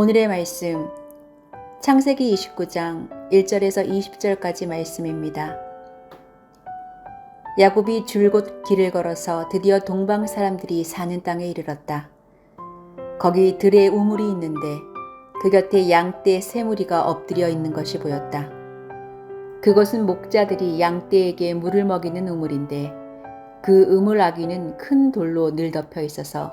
오늘의 말씀 창세기 29장 1절에서 20절까지 말씀입니다. 야곱이 줄곧 길을 걸어서 드디어 동방 사람들이 사는 땅에 이르렀다. 거기 들에 우물이 있는데 그 곁에 양떼 세 무리가 엎드려 있는 것이 보였다. 그것은 목자들이 양떼에게 물을 먹이는 우물인데 그 우물 아귀는 큰 돌로 늘 덮여 있어서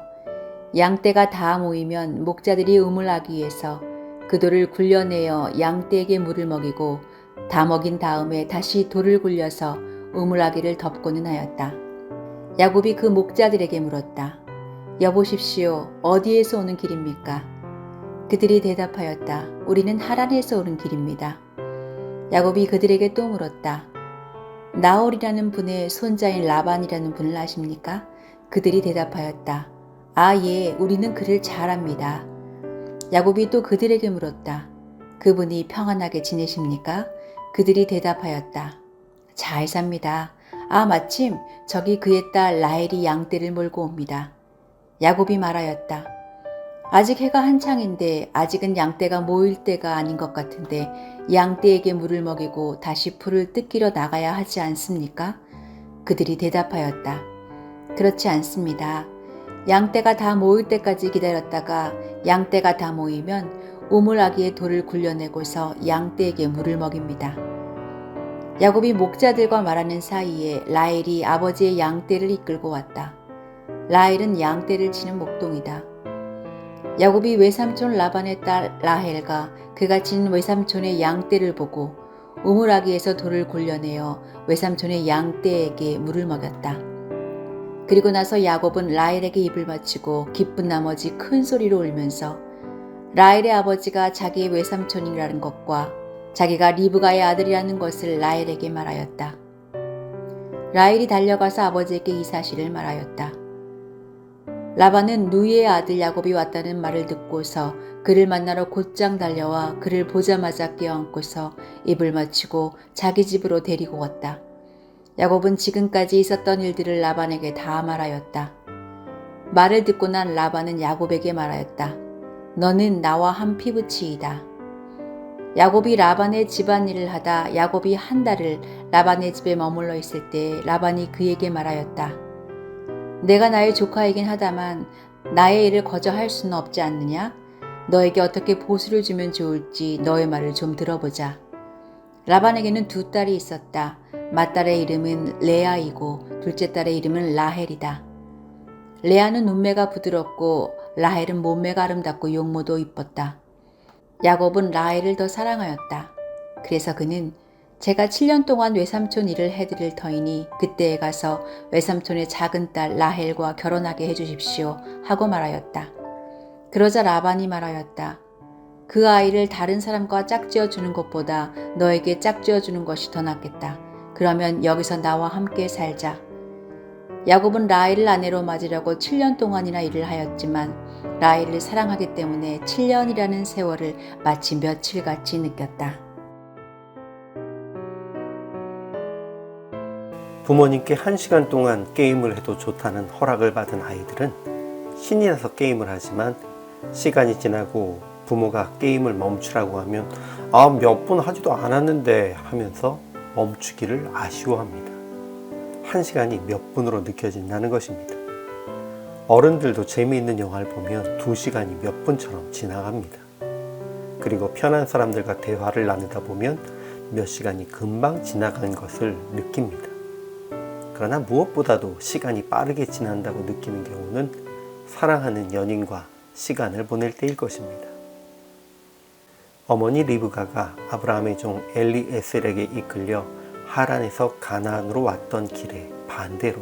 양떼가 다 모이면 목자들이 우물 아귀에서 그 돌을 굴려내어 양떼에게 물을 먹이고 다 먹인 다음에 다시 돌을 굴려서 우물 아귀를 덮고는 하였다. 야곱이 그 목자들에게 물었다. 여보십시오, 어디에서 오는 길입니까? 그들이 대답하였다. 우리는 하란에서 오는 길입니다. 야곱이 그들에게 또 물었다. 나홀이라는 분의 손자인 라반이라는 분을 아십니까? 그들이 대답하였다. 아, 예, 우리는 그를 잘 압니다. 야곱이 또 그들에게 물었다. 그분이 평안하게 지내십니까? 그들이 대답하였다. 잘 삽니다. 아, 마침 저기 그의 딸 라헬이 양떼를 몰고 옵니다. 야곱이 말하였다. 아직 해가 한창인데 아직은 양떼가 모일 때가 아닌 것 같은데 양떼에게 물을 먹이고 다시 풀을 뜯기러 나가야 하지 않습니까? 그들이 대답하였다. 그렇지 않습니다. 양떼가 다 모일 때까지 기다렸다가 양떼가 다 모이면 우물 아귀의 돌을 굴려내고서 양떼에게 물을 먹입니다. 야곱이 목자들과 말하는 사이에 라헬이 아버지의 양떼를 이끌고 왔다. 라헬은 양떼를 치는 목동이다. 야곱이 외삼촌 라반의 딸 라헬과 그가 친 외삼촌의 양떼를 보고 우물 아귀에서 돌을 굴려내어 외삼촌의 양떼에게 물을 먹였다. 그리고 나서 야곱은 라헬에게 입을 맞추고 기쁜 나머지 큰 소리로 울면서 라헬의 아버지가 자기의 외삼촌이라는 것과 자기가 리브가의 아들이라는 것을 라헬에게 말하였다. 라헬이 달려가서 아버지에게 이 사실을 말하였다. 라반은 누이의 아들 야곱이 왔다는 말을 듣고서 그를 만나러 곧장 달려와 그를 보자마자 껴안고서 입을 맞추고 자기 집으로 데리고 갔다. 야곱은 지금까지 있었던 일들을 라반에게 다 말하였다. 말을 듣고 난 라반은 야곱에게 말하였다. 너는 나와 한 피부치이다. 야곱이 라반의 집안일을 하다 야곱이 한 달을 라반의 집에 머물러 있을 때 라반이 그에게 말하였다. 내가 나의 조카이긴 하다만 나의 일을 거저 할 수는 없지 않느냐? 너에게 어떻게 보수를 주면 좋을지 너의 말을 좀 들어보자. 라반에게는 두 딸이 있었다. 맏딸의 이름은 레아이고 둘째 딸의 이름은 라헬이다. 레아는 눈매가 부드럽고 라헬은 몸매가 아름답고 용모도 이뻤다. 야곱은 라헬을 더 사랑하였다. 그래서 그는 제가 7년 동안 외삼촌 일을 해드릴 터이니 그때에 가서 외삼촌의 작은 딸 라헬과 결혼하게 해주십시오 하고 말하였다. 그러자 라반이 말하였다. 그 아이를 다른 사람과 짝지어 주는 것보다 너에게 짝지어 주는 것이 더 낫겠다. 그러면 여기서 나와 함께 살자. 야곱은 라헬을 아내로 맞으려고 7년 동안이나 일을 하였지만 라헬을 사랑하기 때문에 7년이라는 세월을 마치 며칠같이 느꼈다. 부모님께 1시간 동안 게임을 해도 좋다는 허락을 받은 아이들은 신이 나서 게임을 하지만 시간이 지나고 부모가 게임을 멈추라고 하면 몇 분 하지도 않았는데 하면서 멈추기를 아쉬워합니다. 1시간이 몇 분으로 느껴진다는 것입니다. 어른들도 재미있는 영화를 보면 2시간이 몇 분처럼 지나갑니다. 그리고 편한 사람들과 대화를 나누다 보면 몇 시간이 금방 지나간 것을 느낍니다. 그러나 무엇보다도 시간이 빠르게 지난다고 느끼는 경우는 사랑하는 연인과 시간을 보낼 때일 것입니다. 어머니 리브가가 아브라함의 종 엘리에셀에게 이끌려 하란에서 가나안으로 왔던 길에 반대로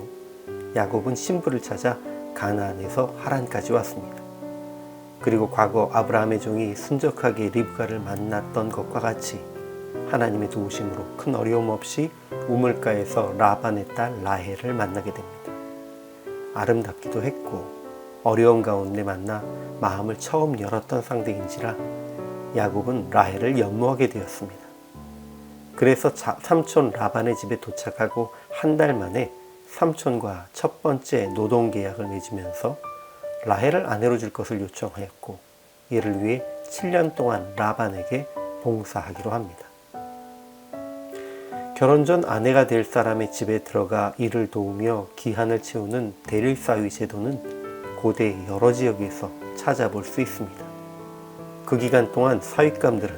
야곱은 신부를 찾아 가나안에서 하란까지 왔습니다. 그리고 과거 아브라함의 종이 순적하게 리브가를 만났던 것과 같이 하나님의 도우심으로 큰 어려움 없이 우물가에서 라반의 딸 라헬을 만나게 됩니다. 아름답기도 했고 어려움 가운데 만나 마음을 처음 열었던 상대인지라 야곱은 라헬을 연모하게 되었습니다. 그래서 삼촌 라반의 집에 도착하고 한 달 만에 삼촌과 첫 번째 노동 계약을 맺으면서 라헬을 아내로 줄 것을 요청하였고 이를 위해 7년 동안 라반에게 봉사하기로 합니다. 결혼 전 아내가 될 사람의 집에 들어가 일을 도우며 기한을 채우는 대릴사위 제도는 고대 여러 지역에서 찾아볼 수 있습니다. 그 기간 동안 사윗감들은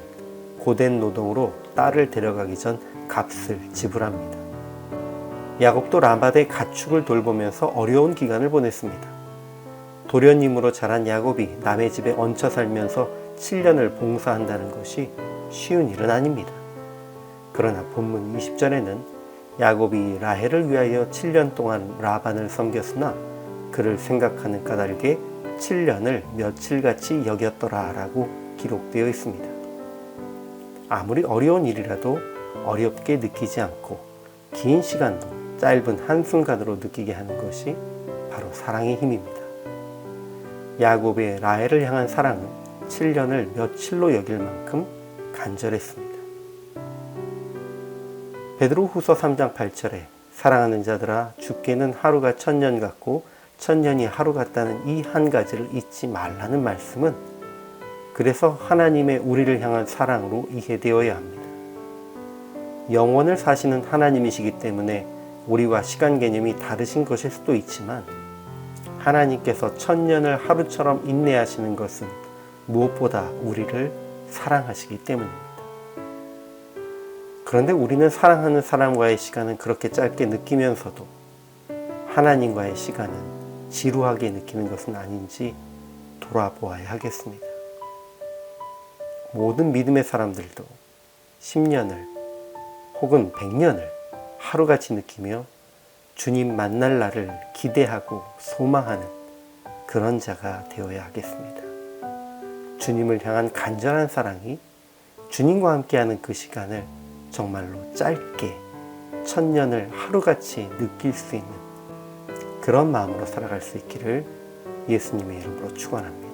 고된 노동으로 딸을 데려가기 전 값을 지불합니다. 야곱도 라반의 가축을 돌보면서 어려운 기간을 보냈습니다. 도련님으로 자란 야곱이 남의 집에 얹혀 살면서 7년을 봉사한다는 것이 쉬운 일은 아닙니다. 그러나 본문 20절에는 야곱이 라헬을 위하여 7년 동안 라반을 섬겼으나 그를 생각하는 까닭에 7년을 며칠같이 여겼더라 라고 기록되어 있습니다. 아무리 어려운 일이라도 어렵게 느끼지 않고 긴 시간도 짧은 한순간으로 느끼게 하는 것이 바로 사랑의 힘입니다. 야곱의 라헬을 향한 사랑은 7년을 며칠로 여길 만큼 간절했습니다. 베드로후서 3장 8절에 사랑하는 자들아 주께는 하루가 1000년 같고 1000년이 하루 같다는 이 한 가지를 잊지 말라는 말씀은 그래서 하나님의 우리를 향한 사랑으로 이해되어야 합니다. 영원을 사시는 하나님이시기 때문에 우리와 시간 개념이 다르신 것일 수도 있지만 하나님께서 1000년을 하루처럼 인내하시는 것은 무엇보다 우리를 사랑하시기 때문입니다. 그런데 우리는 사랑하는 사람과의 시간은 그렇게 짧게 느끼면서도 하나님과의 시간은 지루하게 느끼는 것은 아닌지 돌아보아야 하겠습니다. 모든 믿음의 사람들도 10년을 혹은 100년을 하루같이 느끼며 주님 만날 날을 기대하고 소망하는 그런 자가 되어야 하겠습니다. 주님을 향한 간절한 사랑이 주님과 함께하는 그 시간을 정말로 짧게 1000년을 하루같이 느낄 수 있는 그런 마음으로 살아갈 수 있기를 예수님의 이름으로 축원합니다.